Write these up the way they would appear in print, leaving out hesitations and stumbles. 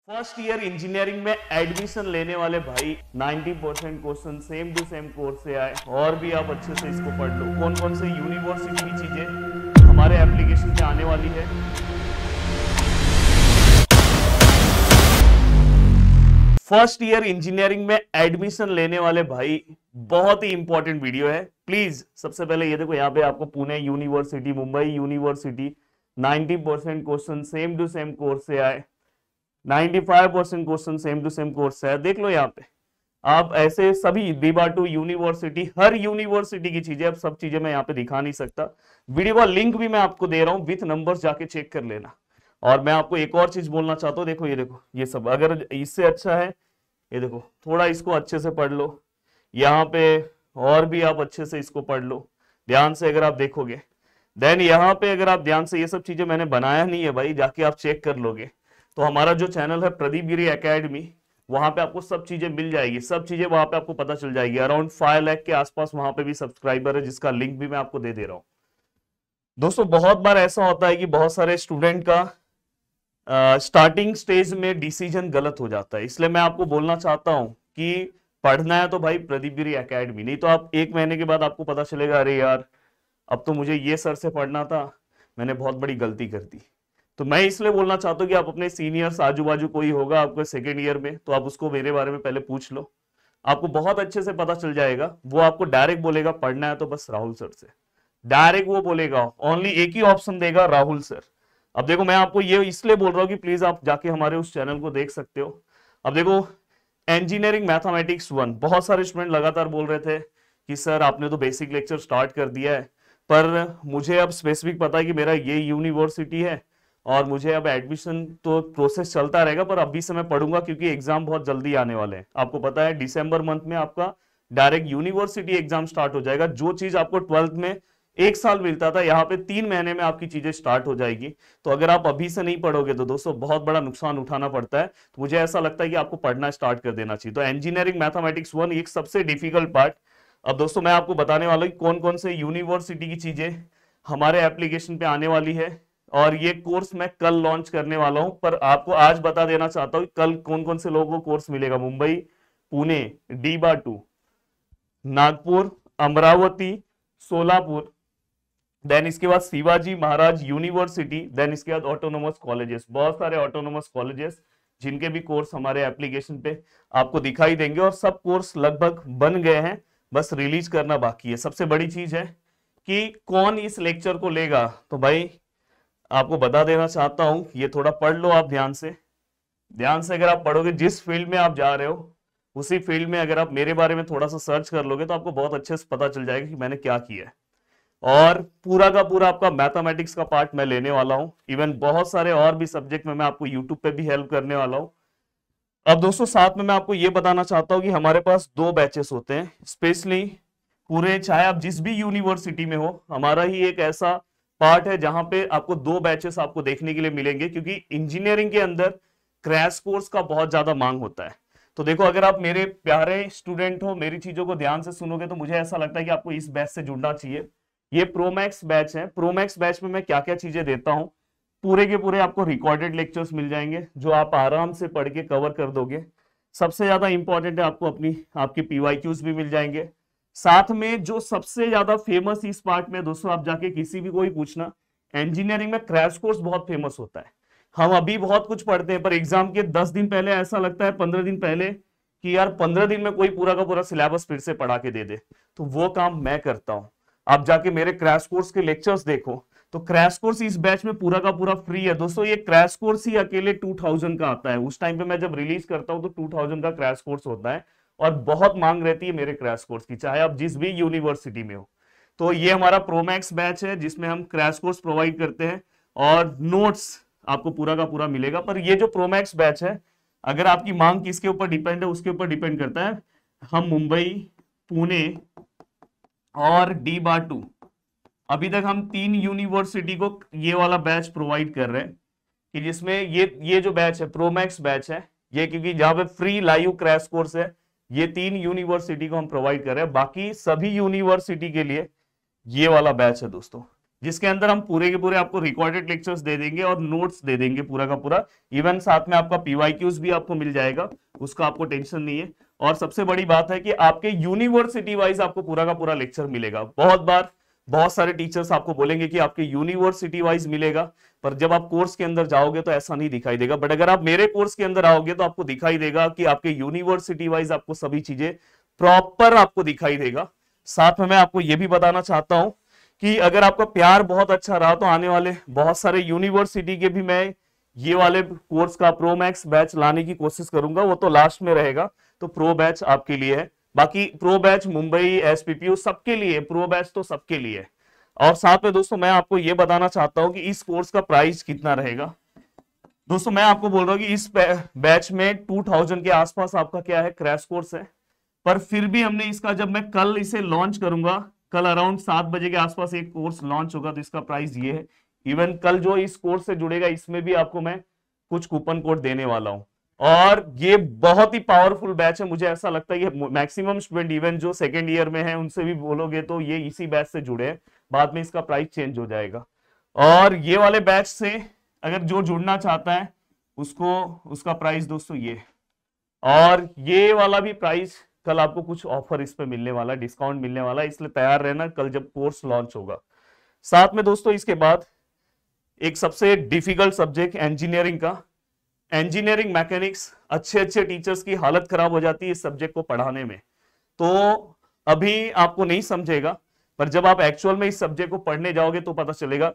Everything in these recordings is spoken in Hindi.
फर्स्ट ईयर इंजीनियरिंग में एडमिशन लेने वाले भाई 90% question same to same course से आए और भी आप अच्छे से इसको पढ़ लो। कौन कौन से यूनिवर्सिटी की चीजें हमारे एप्लीकेशन पे आने वाली है। फर्स्ट ईयर इंजीनियरिंग में एडमिशन लेने वाले भाई बहुत ही इंपॉर्टेंट वीडियो है। प्लीज सबसे पहले ये देखो, यहाँ पे आपको Pune university, Mumbai university 90% question same to same course से आए, 95% question same to same course है। देख लो यहाँ पे आप ऐसे सभी DIBA2 यूनिवर्सिटी, हर यूनिवर्सिटी की चीजें, अब सब चीजें मैं यहाँ पे दिखा नहीं सकता। वीडियो का लिंक भी मैं आपको दे रहा हूँ विथ नंबर्स, जाके चेक कर लेना। और मैं आपको एक और चीज बोलना चाहता हूँ, देखो ये देखो, ये सब अगर इससे अच्छा है, ये देखो थोड़ा इसको अच्छे से पढ़ लो, यहाँ पे और भी आप अच्छे से इसको पढ़ लो ध्यान से। अगर आप देखोगे देन यहाँ पे अगर आप ध्यान से, ये सब चीजें मैंने बनाया नहीं है भाई, जाके आप चेक कर लोगे तो हमारा जो चैनल है प्रदीप गिरी एकेडमी, वहां पे आपको सब चीजें मिल जाएगी, सब चीजें वहां पे आपको पता चल जाएगी। अराउंड 5 लाख के आसपास वहां पे भी सब्सक्राइबर है, जिसका लिंक भी मैं आपको दे दे रहा हूं। दोस्तों बहुत बार ऐसा होता है कि बहुत सारे स्टूडेंट का स्टार्टिंग स्टेज में डिसीजन गलत हो जाता है, इसलिए मैं आपको बोलना चाहता हूं कि पढ़ना है तो भाई प्रदीप गिरी एकेडमी, नहीं तो आप 1 महीने के बाद आपको पता चलेगा अरे यार अब तो मुझे ये सर से पढ़ना था, मैंने बहुत बड़ी गलती कर दी। तो मैं इसलिए बोलना चाहता हूँ कि आप अपने सीनियर्स, आजू बाजू कोई होगा आपके सेकेंड ईयर में, तो आप उसको मेरे बारे में पहले पूछ लो, आपको बहुत अच्छे से पता चल जाएगा। वो आपको डायरेक्ट बोलेगा पढ़ना है तो बस राहुल सर से, डायरेक्ट वो बोलेगा, ओनली एक ही ऑप्शन देगा, राहुल सर। अब देखो मैं आपको ये इसलिए बोल रहा हूँ कि प्लीज आप जाके हमारे उस चैनल को देख सकते हो। अब देखो इंजीनियरिंग मैथमेटिक्स 1, बहुत सारे स्टूडेंट लगातार बोल रहे थे कि सर आपने तो बेसिक लेक्चर स्टार्ट कर दिया है, पर मुझे अब स्पेसिफिक पता है कि मेरा ये यूनिवर्सिटी है और मुझे अब एडमिशन तो प्रोसेस चलता रहेगा, पर अभी से मैं पढ़ूंगा क्योंकि एग्जाम बहुत जल्दी आने वाले हैं। आपको पता है दिसंबर मंथ में आपका डायरेक्ट यूनिवर्सिटी एग्जाम स्टार्ट हो जाएगा। जो चीज आपको 12th में 1 साल मिलता था, यहाँ पे 3 महीने में आपकी चीजें स्टार्ट हो जाएगी। तो अगर आप अभी से नहीं पढ़ोगे तो दोस्तों बहुत बड़ा नुकसान उठाना पड़ता है। तो मुझे ऐसा लगता है कि आपको पढ़ना स्टार्ट कर देना चाहिए। तो इंजीनियरिंग मैथमेटिक्स 1 एक सबसे डिफिकल्ट पार्ट। अब दोस्तों मैं आपको बताने वाला हूँ कि कौन कौन से यूनिवर्सिटी की चीजें हमारे एप्लीकेशन पे आने वाली है, और ये कोर्स मैं कल लॉन्च करने वाला हूं। पर आपको आज बता देना चाहता हूं कल कौन कौन से लोगों को कोर्स मिलेगा। मुंबई, पुणे, DIBA2, नागपुर, अमरावती, सोलापुर, देन इसके बाद शिवाजी महाराज यूनिवर्सिटी, देन इसके बाद ऑटोनोमस कॉलेजेस, बहुत सारे ऑटोनोमस कॉलेजेस जिनके भी कोर्स हमारे एप्लीकेशन पे आपको दिखाई देंगे। और सब कोर्स लगभग बन गए हैं, बस रिलीज करना बाकी है। सबसे बड़ी चीज है कि कौन इस लेक्चर को लेगा, तो भाई आपको बता देना चाहता हूं, ये थोड़ा पढ़ लो आप ध्यान से। ध्यान से अगर आप पढ़ोगे, जिस फील्ड में आप जा रहे हो उसी फील्ड में अगर आप मेरे बारे में थोड़ा सा सर्च कर लोगे तो आपको बहुत अच्छे से पता चल जाएगा कि मैंने क्या किया है। और पूरा का पूरा आपका मैथमेटिक्स का पार्ट मैं लेने वाला हूं। इवन बहुत सारे और भी सब्जेक्ट में मैं आपको यूट्यूब पे भी हेल्प करने वाला हूं। अब दोस्तों साथ में मैं आपको ये बताना चाहता हूं कि हमारे पास 2 बैचेस होते हैं स्पेशली पूरे, चाहे आप जिस भी यूनिवर्सिटी में हो, हमारा ही एक ऐसा पार्ट है जहां पे आपको 2 बैचेस आपको देखने के लिए मिलेंगे, क्योंकि इंजीनियरिंग के अंदर क्रैश कोर्स का बहुत ज्यादा मांग होता है। तो देखो अगर आप मेरे प्यारे स्टूडेंट हो, मेरी चीजों को ध्यान से सुनोगे, तो मुझे ऐसा लगता है कि आपको इस बैच से जुड़ना चाहिए। ये प्रोमैक्स बैच है। प्रोमैक्स बैच में मैं क्या क्या चीजें देता हूँ, पूरे के पूरे आपको रिकॉर्डेड लेक्चर्स मिल जाएंगे जो आप आराम से पढ़ के कवर कर दोगे। सबसे ज्यादा इंपॉर्टेंट है आपको आपकी PYQs भी मिल जाएंगे। साथ में जो सबसे ज्यादा फेमस इस पार्ट में दोस्तों, आप जाके किसी भी कोई पूछना, इंजीनियरिंग में क्रैश कोर्स बहुत फेमस होता है। हम अभी बहुत कुछ पढ़ते हैं, पर एग्जाम के 10 दिन पहले ऐसा लगता है, 15 दिन पहले, कि यार 15 दिन में कोई पूरा का पूरा सिलेबस फिर से पढ़ा के दे दे। तो वो काम मैं करता हूं। आप जाके मेरे क्रैश कोर्स के लेक्चर्स देखो, तो क्रैश कोर्स इस बैच में पूरा का पूरा फ्री है दोस्तों। ये क्रैश कोर्स ही अकेले 2000 का आता है। उस टाइम पे मैं जब रिलीज करता हूं तो 2000 का क्रैश कोर्स होता है, और बहुत मांग रहती है मेरे क्रैश कोर्स की, चाहे आप जिस भी यूनिवर्सिटी में हो। तो ये हमारा प्रोमैक्स बैच है जिसमें हम क्रैश कोर्स प्रोवाइड करते हैं, और नोट्स आपको पूरा का पूरा मिलेगा। पर ये जो प्रोमैक्स बैच है, अगर आपकी मांग किसके ऊपर डिपेंड है, उसके ऊपर डिपेंड करता है। हम मुंबई, पुणे और DIBA2, अभी तक हम 3 यूनिवर्सिटी को ये वाला बैच प्रोवाइड कर रहे हैं, कि जिसमें ये जो बैच है प्रोमैक्स बैच है, ये क्योंकि जहां पे फ्री लाइव क्रैश कोर्स है, ये 3 यूनिवर्सिटी को हम प्रोवाइड कर रहे हैं। बाकी सभी यूनिवर्सिटी के लिए ये वाला बैच है दोस्तों, जिसके अंदर हम पूरे के पूरे आपको रिकॉर्डेड लेक्चर्स दे देंगे और नोट्स दे देंगे पूरा का पूरा। इवन साथ में आपका पीवाईक्यूज भी आपको मिल जाएगा, उसका आपको टेंशन नहीं है। और सबसे बड़ी बात है कि आपके यूनिवर्सिटी वाइज आपको पूरा का पूरा लेक्चर मिलेगा। बहुत बार बहुत सारे टीचर्स आपको बोलेंगे कि आपके यूनिवर्सिटी वाइज मिलेगा, पर जब आप कोर्स के अंदर जाओगे तो ऐसा नहीं दिखाई देगा। बट अगर आप मेरे कोर्स के अंदर आओगे तो आपको दिखाई देगा कि आपके यूनिवर्सिटी वाइज आपको सभी चीजें प्रॉपर आपको दिखाई देगा। साथ में मैं आपको यह भी बताना चाहता हूं कि अगर आपका प्यार बहुत अच्छा रहा तो आने वाले बहुत सारे यूनिवर्सिटी के भी मैं ये वाले कोर्स का प्रो मैक्स बैच लाने की कोशिश करूंगा। वो तो लास्ट में रहेगा, तो प्रो बैच आपके लिए है। बाकी प्रो बैच मुंबई एसपीपीयू सबके लिए, प्रो बैच तो सबके लिए है। और साथ में दोस्तों मैं आपको ये बताना चाहता हूं कि इस कोर्स का प्राइस कितना रहेगा। दोस्तों मैं आपको बोल रहा हूं कि इस बैच में 2000 के आसपास आपका क्या है, क्रैश कोर्स है। पर फिर भी हमने इसका, जब मैं कल इसे लॉन्च करूंगा, कल अराउंड 7 बजे के आसपास एक कोर्स लॉन्च होगा, तो इसका प्राइस ये है। इवन कल जो इस कोर्स से जुड़ेगा इसमें भी आपको मैं कुछ कूपन कोड देने वाला हूं। और ये बहुत ही पावरफुल बैच है। मुझे ऐसा लगता है कि मैक्सिमम स्टूडेंट इवन जो सेकेंड ईयर में है उनसे भी बोलोगे तो ये इसी बैच से जुड़े हैं। बाद में इसका प्राइस चेंज हो जाएगा। और ये वाले बैच से अगर जो जुड़ना चाहता है उसको, उसका प्राइस दोस्तों ये, और ये वाला भी प्राइस कल आपको कुछ ऑफर इस पे मिलने वाला, डिस्काउंट मिलने वाला, इसलिए तैयार रहना कल जब कोर्स लॉन्च होगा। साथ में दोस्तों इसके बाद एक सबसे डिफिकल्ट सब्जेक्ट इंजीनियरिंग का, इंजीनियरिंग मैकेनिक्स, अच्छे अच्छे टीचर्स की हालत खराब हो जाती है इस सब्जेक्ट को पढ़ाने में। तो अभी आपको नहीं समझेगा, पर जब आप एक्चुअल में इस सब्जेक्ट को पढ़ने जाओगे तो पता चलेगा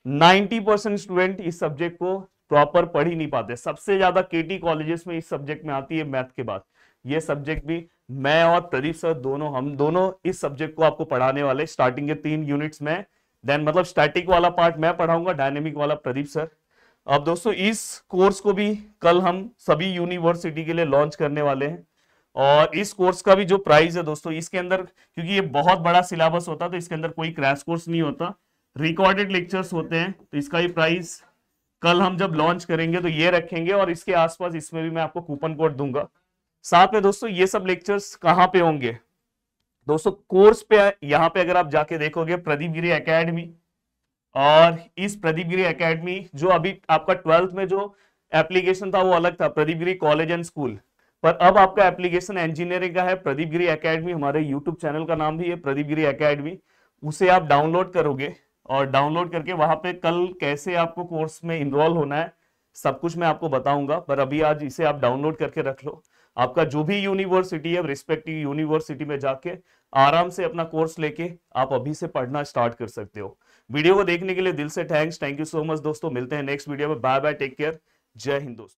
90% स्टूडेंट इस सब्जेक्ट को प्रॉपर पढ़ ही नहीं पाते। सबसे ज्यादा केटी कॉलेजेस में इस सब्जेक्ट में आती है मैथ के बाद। ये सब्जेक्ट भी मैं और प्रदीप सर दोनों, हम दोनों इस सब्जेक्ट को आपको पढ़ाने वाले। स्टार्टिंग के 3 यूनिट्स में, देन मतलब स्टैटिक वाला पार्ट मैं पढ़ाऊंगा, डायनेमिक वाला प्रदीप सर। अब दोस्तों इस कोर्स को भी कल हम सभी यूनिवर्सिटी के लिए लॉन्च करने वाले हैं। और इस कोर्स का भी जो प्राइस है दोस्तों, इसके अंदर क्योंकि ये बहुत बड़ा सिलेबस होता है तो इसके अंदर कोई क्रैश कोर्स नहीं होता, रिकॉर्डेड लेक्चर्स होते हैं। तो इसका ही प्राइस कल हम जब लॉन्च करेंगे तो ये रखेंगे, और इसके आसपास इसमें भी मैं आपको कूपन कोड दूंगा। साथ में दोस्तों ये सब लेक्चर्स कहां पे होंगे दोस्तों, कोर्स पे यहां पे अगर आप जाके देखोगे प्रदीप गिरी एकेडमी, और इस प्रदीप गिरी एकेडमी जो अभी आपका 12th में जो एप्लीकेशन था वो अलग था, प्रदीप गिरी कॉलेज एंड स्कूल, पर अब आपका एप्लीकेशन इंजीनियरिंग का है प्रदीप गिरी एकेडमी। हमारे यूट्यूब चैनल का नाम भी है प्रदीप गिरी एकेडमी। उसे आप डाउनलोड करोगे, और डाउनलोड करके वहां पे कल कैसे आपको कोर्स में इनरोल होना है सब कुछ मैं आपको बताऊंगा। पर अभी आज इसे आप डाउनलोड करके रख लो। आपका जो भी यूनिवर्सिटी है रिस्पेक्टिव यूनिवर्सिटी में जाके आराम से अपना कोर्स लेके आप अभी से पढ़ना स्टार्ट कर सकते हो। वीडियो को देखने के लिए दिल से थैंक यू सो मच दोस्तों। मिलते हैं नेक्स्ट वीडियो में। बाय बाय, टेक केयर, जय हिंद दोस्तों।